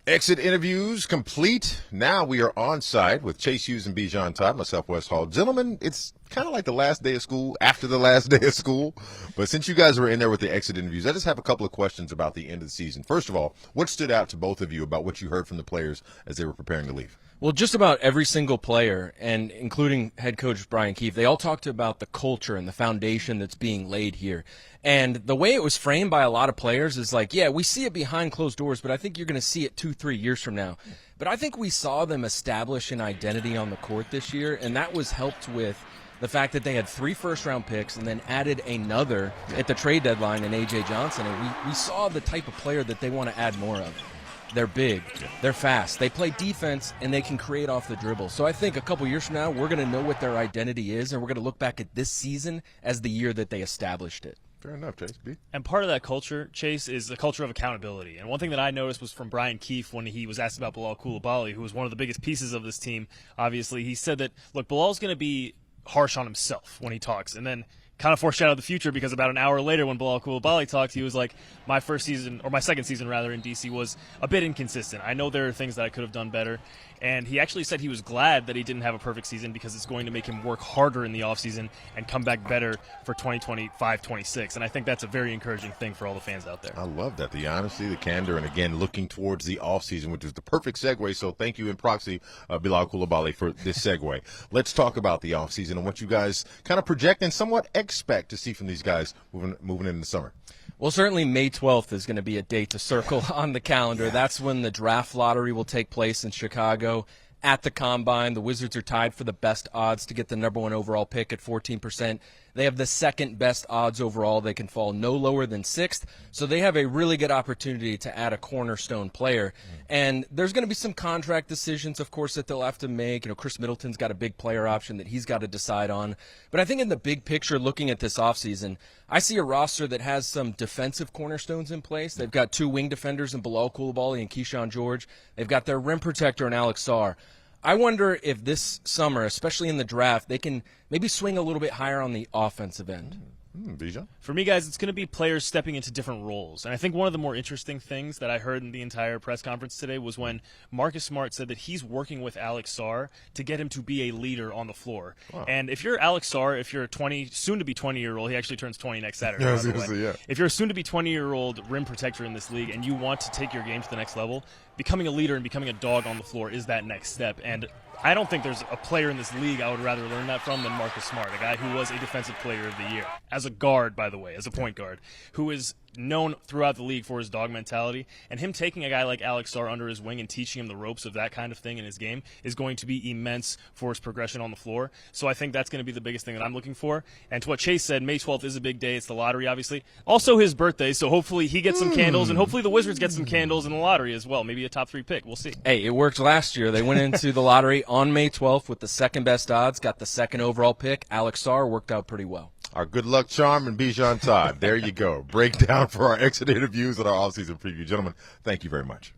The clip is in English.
Exit interviews complete. Now we are on site with Chase Hughes and Bijan Todd, myself, West Hall. Gentlemen, it's kind of like the last day of school, after the last day of school. But since you guys were in there with the exit interviews, I just have a couple of questions about the end of the season. First of all, what stood out to both of you about what you heard from the players as they were preparing to leave? Well, just about every single player, and including head coach Brian Keefe, they all talked about the culture and the foundation that's being laid here. And the way it was framed by a lot of players is like, yeah, we see it behind closed doors, but I think you're going to see it 2-3 years from now. But I think we saw them establish an identity on the court this year, and that was helped with the fact that they had 3 first-round picks and then added another at the trade deadline in A.J. Johnson. And we saw the type of player that they want to add more of. They're big, they're fast, they play defense, and they can create off the dribble. So I think a couple years from now, we're going to know what their identity is, and we're going to look back at this season as the year that they established it. Fair enough, Chase. B. And part of that culture, Chase, is the culture of accountability. And one thing that I noticed was from Brian Keefe when he was asked about Bilal Coulibaly, who was one of the biggest pieces of this team, obviously. He said that, look, Bilal's going to be harsh on himself when he talks, and then kind of foreshadowed the future because about an hour later when Bilal Coulibaly talked, he was like, my second season in D.C. was a bit inconsistent. I know there are things that I could have done better. And he actually said he was glad that he didn't have a perfect season because it's going to make him work harder in the offseason and come back better for 2025-26. And I think that's a very encouraging thing for all the fans out there. I love that. The honesty, the candor, and again, looking towards the offseason, which is the perfect segue. So thank you in proxy, Bilal Coulibaly, for this segue. Let's talk about the offseason and what you guys kind of project and somewhat expect to see from these guys moving into the summer. Well, certainly May 12th is going to be a date to circle on the calendar. Yeah. That's when the draft lottery will take place in Chicago. At the Combine, the Wizards are tied for the best odds to get the number 1 overall pick at 14%. They have the second best odds overall. They can fall no lower than 6th. So they have a really good opportunity to add a cornerstone player. And there's going to be some contract decisions, of course, that they'll have to make. You know, Chris Middleton's got a big player option that he's got to decide on. But I think in the big picture, looking at this offseason, I see a roster that has some defensive cornerstones in place. They've got 2 wing defenders in Bilal Coulibaly and Keyshawn George. They've got their rim protector in Alex Sarr. I wonder if this summer, especially in the draft, they can maybe swing a little bit higher on the offensive end. Bijan? For me, guys, it's going to be players stepping into different roles. And I think one of the more interesting things that I heard in the entire press conference today was when Marcus Smart said that he's working with Alex Sarr to get him to be a leader on the floor. Wow. And if you're Alex Sarr, if you're a soon-to-be 20-year-old, he actually turns 20 next Saturday, by the way. Yeah. If you're a soon-to-be 20-year-old rim protector in this league and you want to take your game to the next level, becoming a leader and becoming a dog on the floor is that next step. And I don't think there's a player in this league I would rather learn that from than Marcus Smart, a guy who was a defensive player of the year, as a guard, by the way, as a point guard, who is known throughout the league for his dog mentality. And him taking a guy like Alex Sarr under his wing and teaching him the ropes of that kind of thing in his game is going to be immense for his progression on the floor. So I think that's going to be the biggest thing that I'm looking for. And to what Chase said, May 12th is a big day. It's the lottery, obviously. Also his birthday, so hopefully he gets some candles, and hopefully the Wizards get some candles in the lottery as well. Maybe a top 3 pick. We'll see. Hey, it worked last year. They went into the lottery on May 12th with the second best odds, got the second overall pick. Alex Sarr worked out pretty well. Our good luck charm and Bijan Todd. There you go. Breakdown for our exit interviews and our offseason preview. Gentlemen, thank you very much.